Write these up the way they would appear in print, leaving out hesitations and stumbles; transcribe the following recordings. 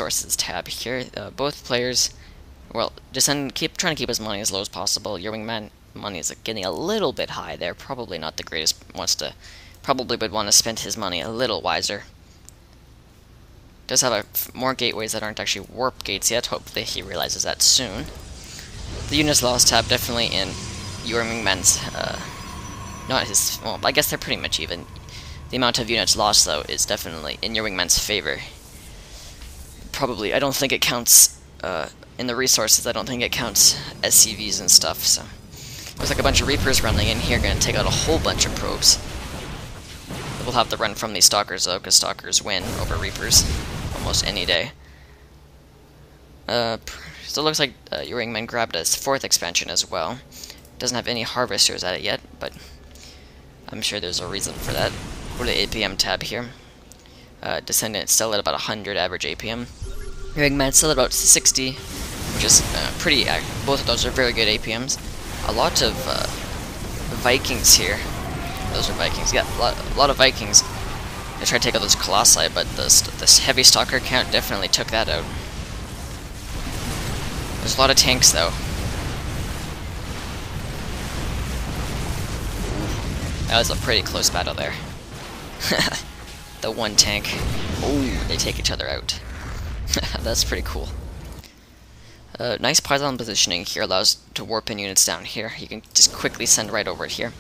resources tab here. Both players, well, Descendant keep trying to keep his money as low as possible. Yourwingman money is getting a little bit high there. Probably not the greatest. Probably would want to spend his money a little wiser. Does have more gateways that aren't actually warp gates yet. Hopefully he realizes that soon. The units lost tab definitely in Yourwingman's, not his, well, I guess they're pretty much even. The amount of units lost, though, is definitely in Yourwingman's favor. Probably, I don't think it counts, in the resources, I don't think it counts SCVs and stuff, so. Looks like a bunch of Reapers running in here, gonna take out a whole bunch of probes. We'll have to run from these Stalkers, though, because Stalkers win over Reapers almost any day. So it looks like Yourwingman grabbed a 4th expansion as well. Doesn't have any harvesters at it yet, but I'm sure there's a reason for that. Go to the APM tab here. Descendant still at about 100 average APM. Yourwingman still at about 60, which is pretty. Both of those are very good APMs. A lot of Vikings here. Those are Vikings. Yeah, a lot of Vikings. They tried to take out those Colossi, but this heavy Stalker count definitely took that out. There's a lot of tanks, though. That was a pretty close battle there. The one tank. Ooh, they take each other out. That's pretty cool. Nice pylon positioning here allows to warp in units down here. You can just quickly send right over here.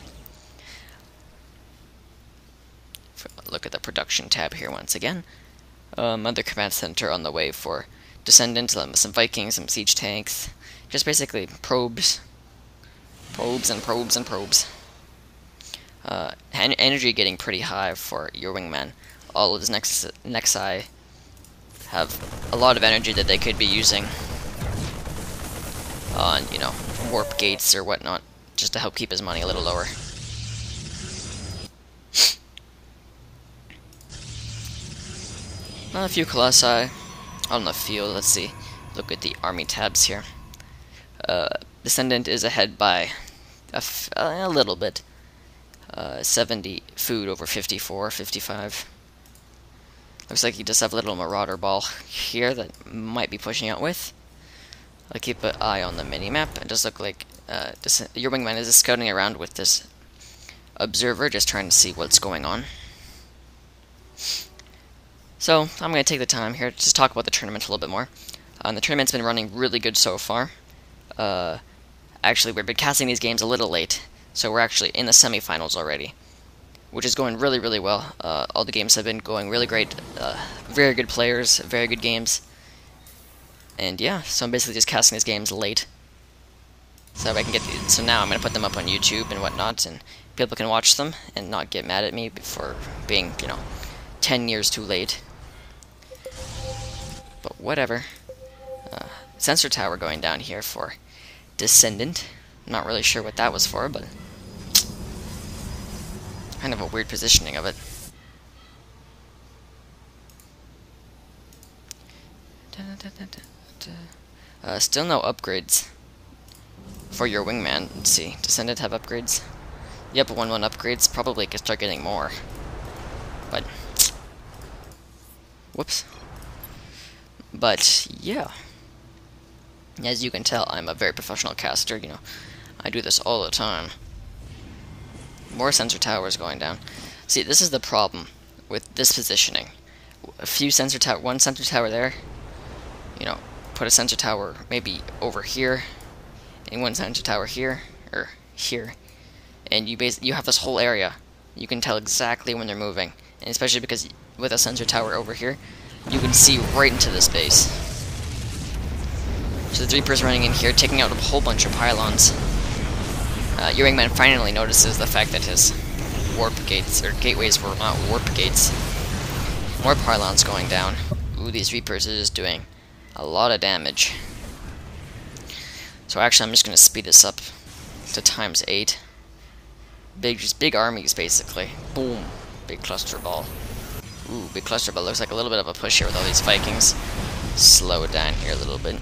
Look at the production tab here once again. Other command center on the way for Descendant, some Vikings, some siege tanks. Just basically probes. Probes and probes and probes. Energy getting pretty high for Yourwingman. All of his Nexi have a lot of energy that they could be using on, you know, warp gates or whatnot, just to help keep his money a little lower. A few Colossi on the field. Let's see. Look at the army tabs here. Descendant is ahead by a little bit. 70 food over 54, 55. Looks like he does have a little Marauder ball here that might be pushing out with. I'll keep an eye on the mini-map. It does look like Yourwingman is scouting around with this observer, just trying to see what's going on. So, I'm going to take the time here to just talk about the tournament a little bit more. The tournament's been running really good so far. Actually, we've been casting these games a little late, so we're actually in the semifinals already, which is going really, really well. All the games have been going really great. Very good players, very good games. And yeah, so I'm basically just casting these games late. So I can get these. So now I'm going to put them up on YouTube and whatnot, and people can watch them and not get mad at me for being, you know, 10 years too late. But whatever. Sensor tower going down here for Descendant. Not really sure what that was for, but kind of a weird positioning of it. Still no upgrades for Yourwingman. Let's see. Descendant have upgrades? Yep, 1-1 upgrades. Probably could start getting more. But whoops. But yeah. As you can tell, I'm a very professional caster, you know. I do this all the time. More sensor towers going down. See, this is the problem with this positioning. One sensor tower there. You know, put a sensor tower maybe over here, and one sensor tower here, or here. And you have this whole area. You can tell exactly when they're moving. And especially because with a sensor tower over here, you can see right into this base. So the Reaper's running in here, taking out a whole bunch of pylons. Yourwingman finally notices the fact that his warp gates, or gateways were not warp gates. More pylons going down. Ooh, these Reapers are just doing a lot of damage. So actually I'm just going to speed this up to ×8. Just big armies, basically. Boom. Big cluster ball. Ooh, big cluster ball. Looks like a little bit of a push here with all these Vikings. Slow it down here a little bit.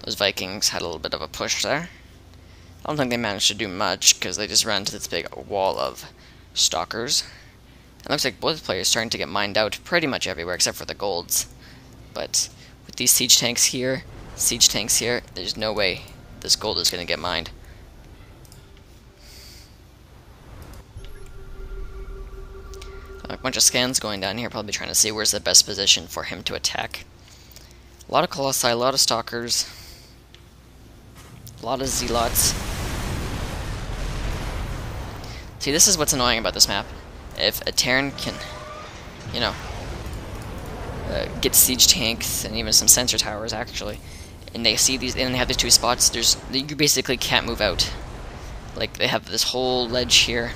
Those Vikings had a little bit of a push there. I don't think they managed to do much, because they just ran into this big wall of Stalkers. It looks like both players starting to get mined out pretty much everywhere, except for the golds. But with these siege tanks here, there's no way this gold is going to get mined. A bunch of scans going down here, probably trying to see where's the best position for him to attack. A lot of Colossi, a lot of Stalkers, a lot of Zealots. See, this is what's annoying about this map. If a Terran can, you know, get siege tanks and even some sensor towers, actually, and they see these, and they have these two spots, you basically can't move out. Like, they have this whole ledge here,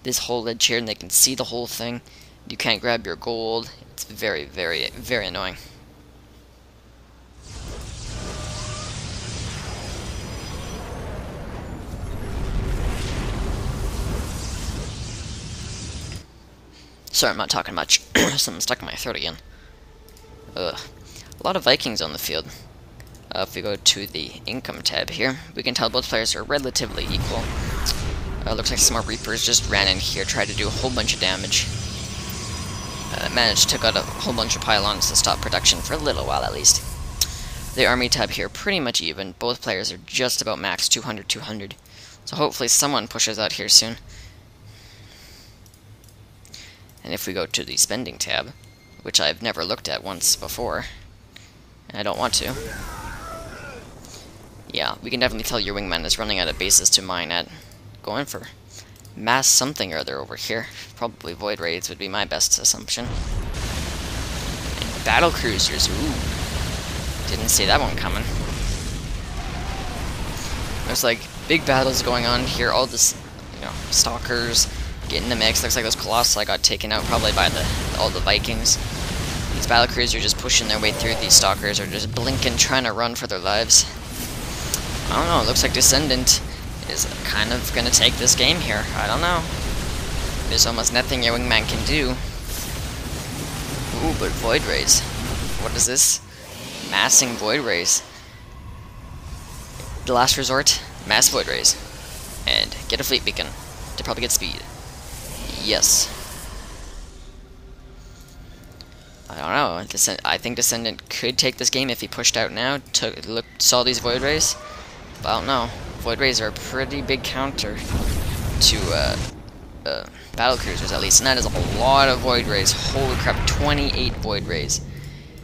and they can see the whole thing. You can't grab your gold. It's very, very, very annoying. Sorry, I'm not talking much. Something stuck in my throat again. Ugh. A lot of Vikings on the field. If we go to the income tab here, we can tell both players are relatively equal. Looks like some more Reapers just ran in here, tried to do a whole bunch of damage. Managed to take out a whole bunch of pylons to stop production for a little while at least. The army tab here, pretty much even. Both players are just about max 200. So hopefully someone pushes out here soon. And if we go to the spending tab, which I've never looked at once before, and I don't want to, yeah, we can definitely tell Yourwingman is running out of bases to mine at. Going for mass something or other over here. Probably Void Raids would be my best assumption. And battle cruisers, ooh. Didn't see that one coming. There's like big battles going on here, all this, you know, Stalkers get in the mix. Looks like those Colossi got taken out probably by all the Vikings. These battle cruisers are just pushing their way through. These Stalkers are just blinking, trying to run for their lives. I don't know, it looks like Descendant is kind of gonna take this game here. I don't know. There's almost nothing Yourwingman can do. Ooh, but Void Rays. What is this? Massing Void Rays. The last resort, mass Void Rays. And get a fleet beacon to probably get speed. Yes. I don't know. I think Descendant could take this game if he pushed out now, saw these Void Rays. But I don't know. Void Rays are a pretty big counter to battle cruisers, at least, and that is a lot of Void Rays. Holy crap, 28 Void Rays.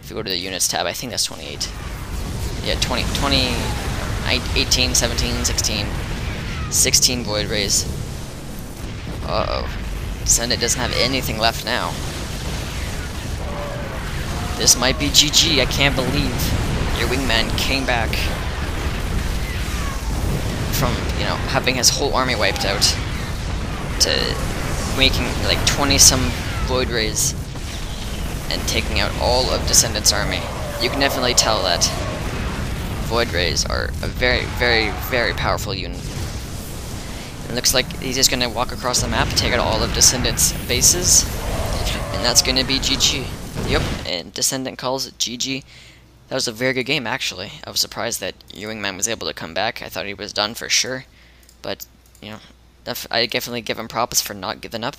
If you go to the units tab, I think that's 28. Yeah, 18, 17, 16, 16 Void Rays. Uh-oh. Descendant doesn't have anything left now. This might be GG, I can't believe Yourwingman came back from, you know, having his whole army wiped out to making like 20-some Void Rays and taking out all of Descendant's army. You can definitely tell that Void Rays are a very, very, very powerful unit. It looks like he's just going to walk across the map, take out all of Descendant's bases, and that's going to be GG. Yep, and Descendant calls it GG. That was a very good game, actually. I was surprised that Yourwingman was able to come back. I thought he was done for sure. But, you know, I definitely give him props for not giving up.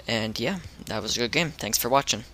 And yeah, that was a good game. Thanks for watching.